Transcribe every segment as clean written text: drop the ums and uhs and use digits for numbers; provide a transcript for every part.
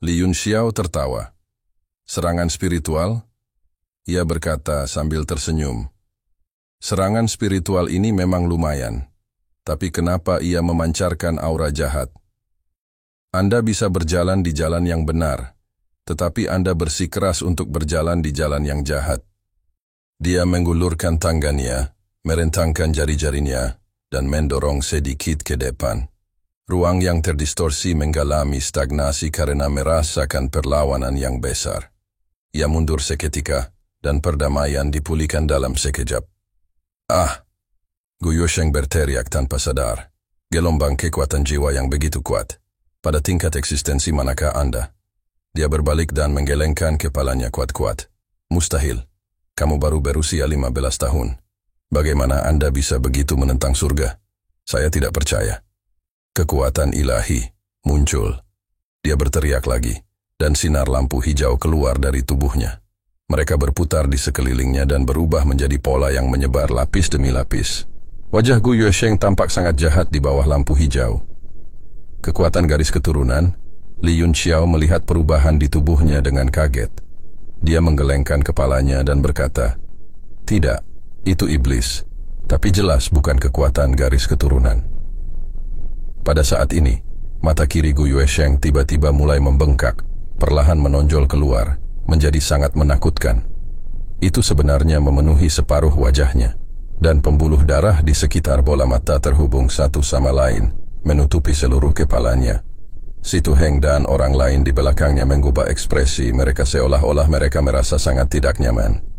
Li Yunxiao tertawa. Serangan spiritual? Ia berkata sambil tersenyum. Serangan spiritual ini memang lumayan, tapi kenapa ia memancarkan aura jahat? Anda bisa berjalan di jalan yang benar, tetapi Anda bersikeras untuk berjalan di jalan yang jahat. Dia menggulurkan tangannya, merentangkan jari-jarinya, dan mendorong sedikit ke depan. Ruang yang terdistorsi mengalami stagnasi karena merasakan perlawanan yang besar. Ia mundur seketika, dan perdamaian dipulihkan dalam sekejap. Ah! Gu Yuesheng berteriak tanpa sadar. Gelombang kekuatan jiwa yang begitu kuat. Pada tingkat eksistensi manakah Anda? Dia berbalik dan menggelengkan kepalanya kuat-kuat. Mustahil. Kamu baru berusia 15 tahun. Bagaimana Anda bisa begitu menentang surga? Saya tidak percaya. Kekuatan ilahi muncul. Dia berteriak lagi, dan sinar lampu hijau keluar dari tubuhnya. Mereka berputar di sekelilingnya dan berubah menjadi pola yang menyebar lapis demi lapis. Wajah Gu Yuesheng tampak sangat jahat di bawah lampu hijau. Kekuatan garis keturunan, Li Yunxiao melihat perubahan di tubuhnya dengan kaget. Dia menggelengkan kepalanya dan berkata, "Tidak, itu iblis, tapi jelas bukan kekuatan garis keturunan." Pada saat ini, mata kiri Gu Yuesheng tiba-tiba mulai membengkak, perlahan menonjol keluar, menjadi sangat menakutkan. Itu sebenarnya memenuhi separuh wajahnya, dan pembuluh darah di sekitar bola mata terhubung satu sama lain, menutupi seluruh kepalanya. Si Tu Heng dan orang lain di belakangnya mengubah ekspresi mereka seolah-olah mereka merasa sangat tidak nyaman.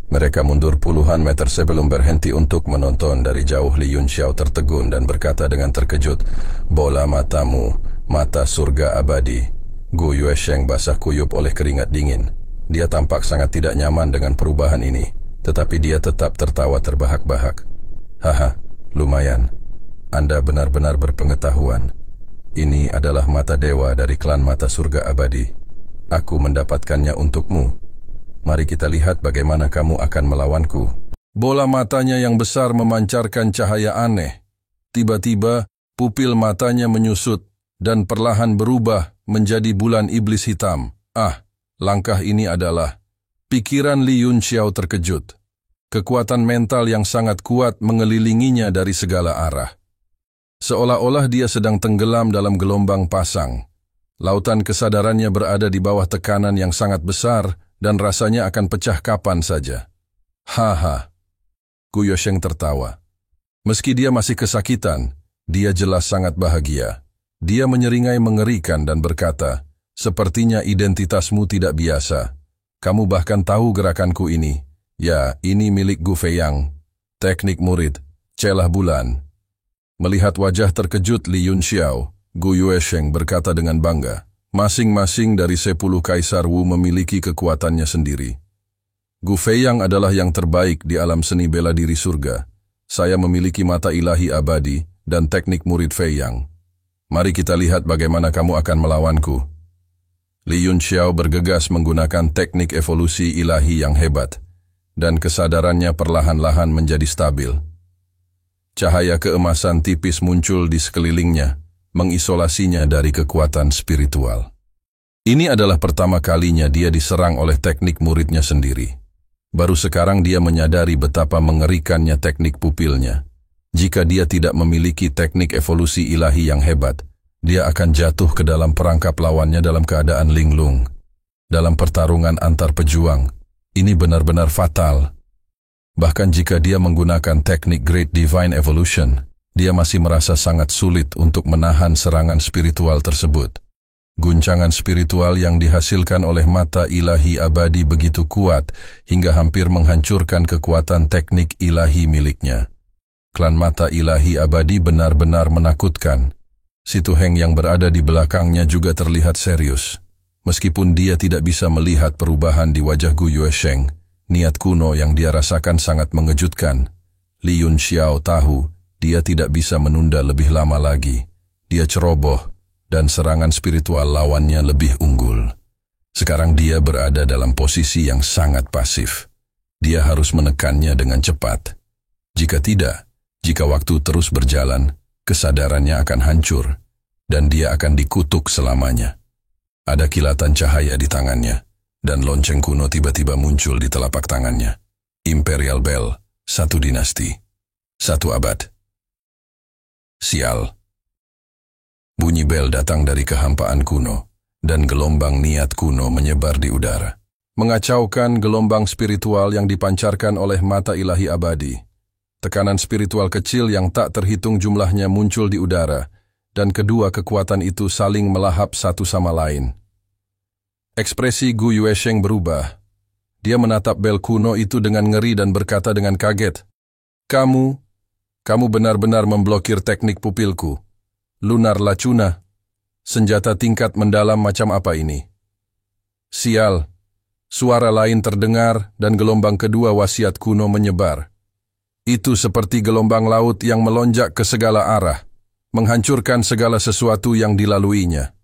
Mereka mundur puluhan meter sebelum berhenti untuk menonton. Dari jauh Li Yunxiao tertegun dan berkata dengan terkejut, "Bola matamu, mata surga abadi." Gu Yuesheng basah kuyup oleh keringat dingin. Dia tampak sangat tidak nyaman dengan perubahan ini, tetapi dia tetap tertawa terbahak-bahak. "Haha, lumayan. Anda benar-benar berpengetahuan. Ini adalah mata dewa dari klan mata surga abadi. Aku mendapatkannya untukmu. Mari kita lihat bagaimana kamu akan melawanku." Bola matanya yang besar memancarkan cahaya aneh. Tiba-tiba, pupil matanya menyusut dan perlahan berubah menjadi bulan iblis hitam. Ah, langkah ini adalah... Pikiran Li Yunxiao terkejut. Kekuatan mental yang sangat kuat mengelilinginya dari segala arah. Seolah-olah dia sedang tenggelam dalam gelombang pasang. Lautan kesadarannya berada di bawah tekanan yang sangat besar dan rasanya akan pecah kapan saja. Haha. Gu Yuesheng tertawa. Meski dia masih kesakitan, dia jelas sangat bahagia. Dia menyeringai mengerikan dan berkata, "Sepertinya identitasmu tidak biasa. Kamu bahkan tahu gerakanku ini. Ya, ini milik Gu Feiyang. Teknik murid, celah bulan." Melihat wajah terkejut Li Yunxiao, Gu Yuesheng berkata dengan bangga, "Masing-masing dari 10 kaisar Wu memiliki kekuatannya sendiri. Gu Feiyang adalah yang terbaik di alam seni bela diri surga. Saya memiliki mata ilahi abadi dan teknik murid Feiyang. Mari kita lihat bagaimana kamu akan melawanku." Li Yunxiao bergegas menggunakan teknik evolusi ilahi yang hebat, dan kesadarannya perlahan-lahan menjadi stabil. Cahaya keemasan tipis muncul di sekelilingnya, mengisolasinya dari kekuatan spiritual. Ini adalah pertama kalinya dia diserang oleh teknik muridnya sendiri. Baru sekarang dia menyadari betapa mengerikannya teknik pupilnya. Jika dia tidak memiliki teknik evolusi ilahi yang hebat, dia akan jatuh ke dalam perangkap lawannya dalam keadaan linglung. Dalam pertarungan antar pejuang, ini benar-benar fatal. Bahkan jika dia menggunakan teknik Great Divine Evolution, dia masih merasa sangat sulit untuk menahan serangan spiritual tersebut. Guncangan spiritual yang dihasilkan oleh mata ilahi abadi begitu kuat hingga hampir menghancurkan kekuatan teknik ilahi miliknya. Klan mata ilahi abadi benar-benar menakutkan. Si Tu Heng yang berada di belakangnya juga terlihat serius. Meskipun dia tidak bisa melihat perubahan di wajah Gu Yuesheng, niat kuno yang dia rasakan sangat mengejutkan. Li Yunxiao tahu dia tidak bisa menunda lebih lama lagi. Dia ceroboh, dan serangan spiritual lawannya lebih unggul. Sekarang dia berada dalam posisi yang sangat pasif. Dia harus menekannya dengan cepat. Jika tidak, jika waktu terus berjalan, kesadarannya akan hancur, dan dia akan dikutuk selamanya. Ada kilatan cahaya di tangannya, dan lonceng kuno tiba-tiba muncul di telapak tangannya. Imperial Bell, satu dinasti, satu abad. Sial. Bunyi bel datang dari kehampaan kuno, dan gelombang niat kuno menyebar di udara. Mengacaukan gelombang spiritual yang dipancarkan oleh mata ilahi abadi. Tekanan spiritual kecil yang tak terhitung jumlahnya muncul di udara, dan kedua kekuatan itu saling melahap satu sama lain. Ekspresi Gu Yuesheng berubah. Dia menatap bel kuno itu dengan ngeri dan berkata dengan kaget, Kamu benar-benar memblokir teknik pupilku. Lunar Lacuna, senjata tingkat mendalam macam apa ini? Sial, suara lain terdengar dan gelombang kedua wasiat kuno menyebar. Itu seperti gelombang laut yang melonjak ke segala arah, menghancurkan segala sesuatu yang dilaluinya.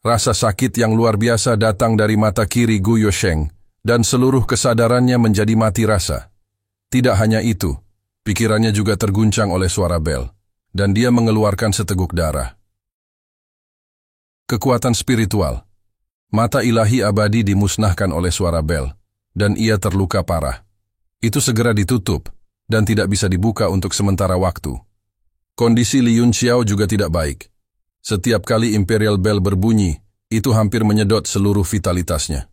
Rasa sakit yang luar biasa datang dari mata kiri Gu Yuesheng, dan seluruh kesadarannya menjadi mati rasa. Tidak hanya itu, pikirannya juga terguncang oleh suara bel, dan dia mengeluarkan seteguk darah. Kekuatan spiritual. Mata ilahi abadi dimusnahkan oleh suara bel, dan ia terluka parah. Itu segera ditutup, dan tidak bisa dibuka untuk sementara waktu. Kondisi Li Yunxiao juga tidak baik. Setiap kali Imperial Bell berbunyi, itu hampir menyedot seluruh vitalitasnya.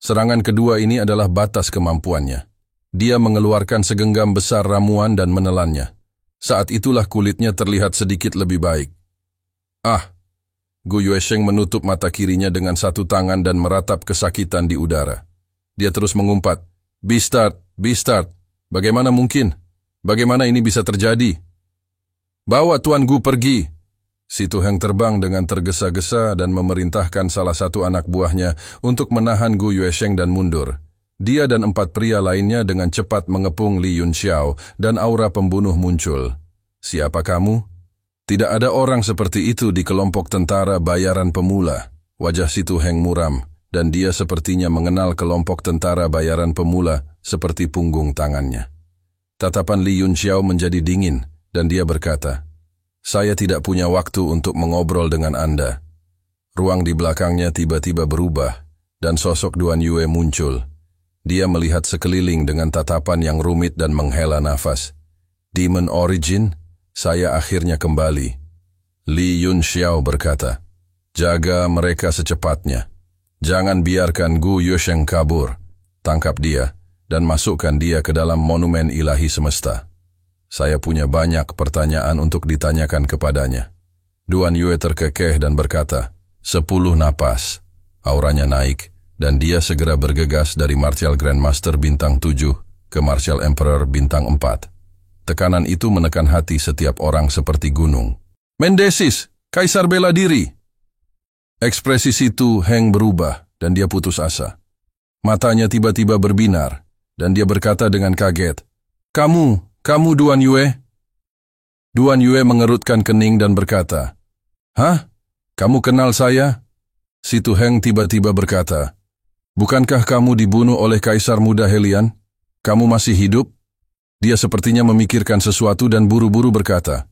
Serangan kedua ini adalah batas kemampuannya. Dia mengeluarkan segenggam besar ramuan dan menelannya. Saat itulah kulitnya terlihat sedikit lebih baik. Gu Yuesheng menutup mata kirinya dengan satu tangan dan meratap kesakitan di udara. Dia terus mengumpat, Beastart, Beastart. Bagaimana mungkin? Bagaimana ini bisa terjadi? Bawa Tuan Gu pergi. Si Tu Heng terbang dengan tergesa-gesa dan memerintahkan salah satu anak buahnya untuk menahan Gu Yuesheng dan mundur. Dia dan 4 pria lainnya dengan cepat mengepung Li Yunxiao dan aura pembunuh muncul. Siapa kamu? Tidak ada orang seperti itu di kelompok tentara bayaran pemula. Wajah si Tu Heng muram, dan dia sepertinya mengenal kelompok tentara bayaran pemula seperti punggung tangannya. Tatapan Li Yunxiao menjadi dingin, dan dia berkata, Saya tidak punya waktu untuk mengobrol dengan Anda. Ruang di belakangnya tiba-tiba berubah, dan sosok Duan Yue muncul. Dia melihat sekeliling dengan tatapan yang rumit dan menghela nafas. Demon Origin, saya akhirnya kembali. Li Yunxiao berkata, Jaga mereka secepatnya. Jangan biarkan Gu Yuesheng kabur. Tangkap dia, dan masukkan dia ke dalam monumen ilahi semesta. Saya punya banyak pertanyaan untuk ditanyakan kepadanya. Duan Yue terkekeh dan berkata, 10 napas. Auranya naik, dan dia segera bergegas dari Martial Grandmaster bintang 7 ke Martial Emperor bintang 4. Tekanan itu menekan hati setiap orang seperti gunung. Mendesis, Kaisar bela diri! Ekspresi si Tu Heng berubah, dan dia putus asa. Matanya tiba-tiba berbinar, dan dia berkata dengan kaget, Kamu Duan Yue? Duan Yue mengerutkan kening dan berkata, Hah? Kamu kenal saya? Si Tu Heng tiba-tiba berkata, Bukankah kamu dibunuh oleh Kaisar Muda Helian? Kamu masih hidup? Dia sepertinya memikirkan sesuatu dan buru-buru berkata,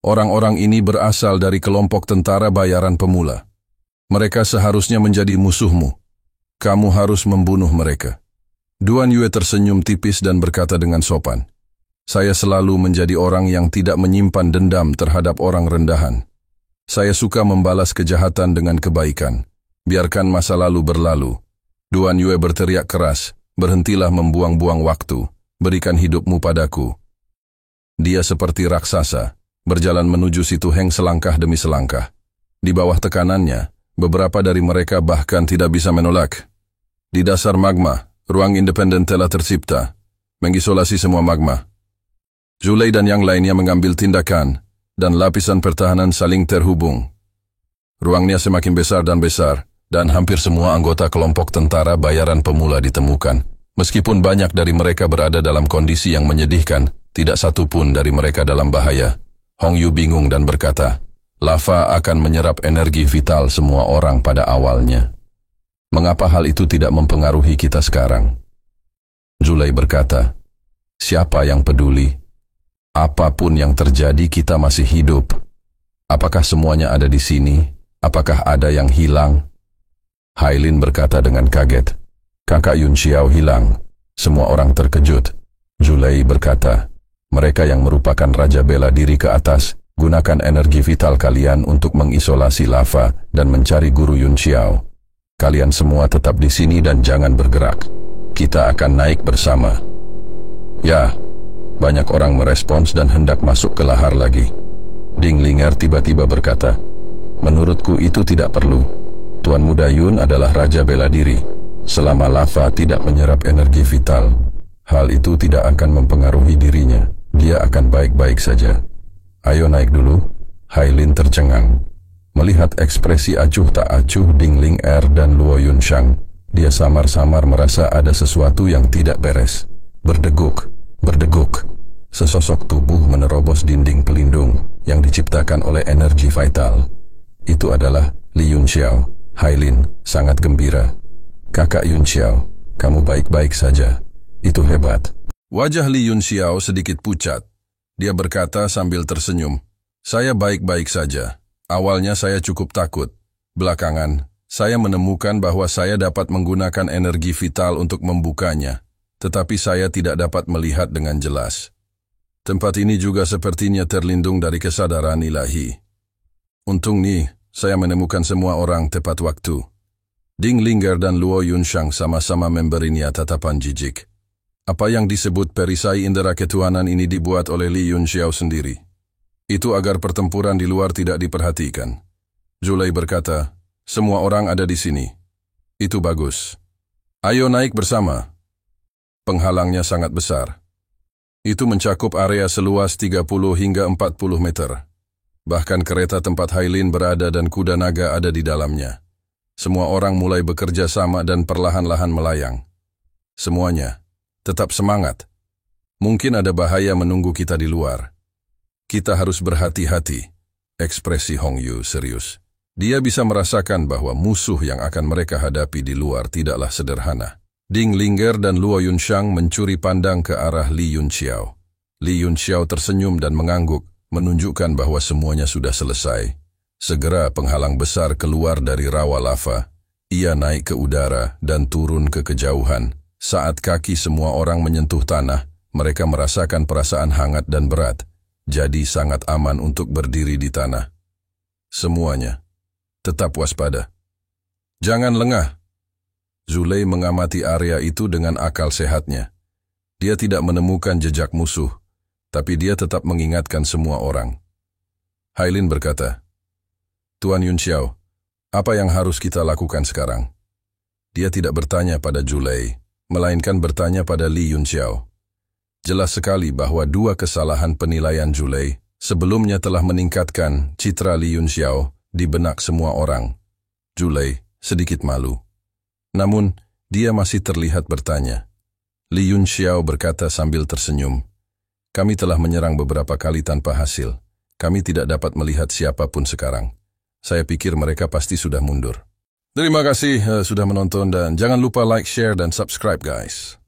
Orang-orang ini berasal dari kelompok tentara bayaran pemula. Mereka seharusnya menjadi musuhmu. Kamu harus membunuh mereka. Duan Yue tersenyum tipis dan berkata dengan sopan, Saya selalu menjadi orang yang tidak menyimpan dendam terhadap orang rendahan. Saya suka membalas kejahatan dengan kebaikan. Biarkan masa lalu berlalu. Duan Yue berteriak keras, Berhentilah membuang-buang waktu. Berikan hidupmu padaku. Dia seperti raksasa, berjalan menuju si Tu Heng selangkah demi selangkah. Di bawah tekanannya, beberapa dari mereka bahkan tidak bisa menolak. Di dasar magma, ruang independen telah tercipta, mengisolasi semua magma. Zulei dan yang lainnya mengambil tindakan, dan lapisan pertahanan saling terhubung. Ruangnya semakin besar, dan hampir semua anggota kelompok tentara bayaran pemula ditemukan. Meskipun banyak dari mereka berada dalam kondisi yang menyedihkan, tidak satu pun dari mereka dalam bahaya. Hong Yu bingung dan berkata, Lava akan menyerap energi vital semua orang pada awalnya. Mengapa hal itu tidak mempengaruhi kita sekarang? Zulei berkata, Siapa yang peduli? Apapun yang terjadi, kita masih hidup. Apakah semuanya ada di sini? Apakah ada yang hilang? Hailin berkata dengan kaget. Kakak Yun Xiao hilang. Semua orang terkejut. Zulei berkata, mereka yang merupakan raja bela diri ke atas, gunakan energi vital kalian untuk mengisolasi lava dan mencari guru Yun Xiao. Kalian semua tetap di sini dan jangan bergerak. Kita akan naik bersama. Ya, banyak orang merespons dan hendak masuk ke lahar lagi. Ding Linger tiba-tiba berkata, menurutku itu tidak perlu. Tuan Muda Yun adalah raja bela diri. Selama lava tidak menyerap energi vital, hal itu tidak akan mempengaruhi dirinya. Dia akan baik-baik saja. Ayo naik dulu. Hailin tercengang. Melihat ekspresi acuh tak acuh Ding Linger dan Luo Yunshang, dia samar-samar merasa ada sesuatu yang tidak beres. Berdeguk, berdeguk. Sesosok tubuh menerobos dinding pelindung yang diciptakan oleh energi vital. Itu adalah Li Yun Xiao. Hailin sangat gembira. Kakak Yun Xiao, kamu baik-baik saja. Itu hebat. Wajah Li Yun Xiao sedikit pucat. Dia berkata sambil tersenyum, saya baik-baik saja. Awalnya saya cukup takut. Belakangan, saya menemukan bahwa saya dapat menggunakan energi vital untuk membukanya, tetapi saya tidak dapat melihat dengan jelas. Tempat ini juga sepertinya terlindung dari kesadaran ilahi. Untung nih, saya menemukan semua orang tepat waktu. Ding Linger dan Luo Yunshang sama-sama memberi tatapan jijik. Apa yang disebut perisai indera ketuhanan ini dibuat oleh Li Yun Xiao sendiri. Itu agar pertempuran di luar tidak diperhatikan. Zulei berkata, semua orang ada di sini. Itu bagus. Ayo naik bersama. Penghalangnya sangat besar. Itu mencakup area seluas 30 hingga 40 meter. Bahkan kereta tempat Hailin berada dan kuda naga ada di dalamnya. Semua orang mulai bekerja sama dan perlahan-lahan melayang. Semuanya, tetap semangat. Mungkin ada bahaya menunggu kita di luar. Kita harus berhati-hati. Ekspresi Hong Yu serius. Dia bisa merasakan bahwa musuh yang akan mereka hadapi di luar tidaklah sederhana. Ding Linger dan Luo Yunshang mencuri pandang ke arah Li Yun Xiao. Li Yun Xiao tersenyum dan mengangguk, menunjukkan bahwa semuanya sudah selesai. Segera penghalang besar keluar dari rawa lava. Ia naik ke udara dan turun ke kejauhan. Saat kaki semua orang menyentuh tanah, mereka merasakan perasaan hangat dan berat. Jadi sangat aman untuk berdiri di tanah. Semuanya, tetap waspada. Jangan lengah. Zulei mengamati area itu dengan akal sehatnya. Dia tidak menemukan jejak musuh, tapi dia tetap mengingatkan semua orang. Hailin berkata, Tuan Yun Xiao, apa yang harus kita lakukan sekarang? Dia tidak bertanya pada Zulei, melainkan bertanya pada Li Yun Xiao. Jelas sekali bahwa dua kesalahan penilaian Zulei sebelumnya telah meningkatkan citra Li Yun Xiao di benak semua orang. Zulei sedikit malu. Namun, dia masih terlihat bertanya. Li Yun Xiao berkata sambil tersenyum, kami telah menyerang beberapa kali tanpa hasil. Kami tidak dapat melihat siapapun sekarang. Saya pikir mereka pasti sudah mundur. Terima kasih sudah menonton dan jangan lupa like, share, dan subscribe guys.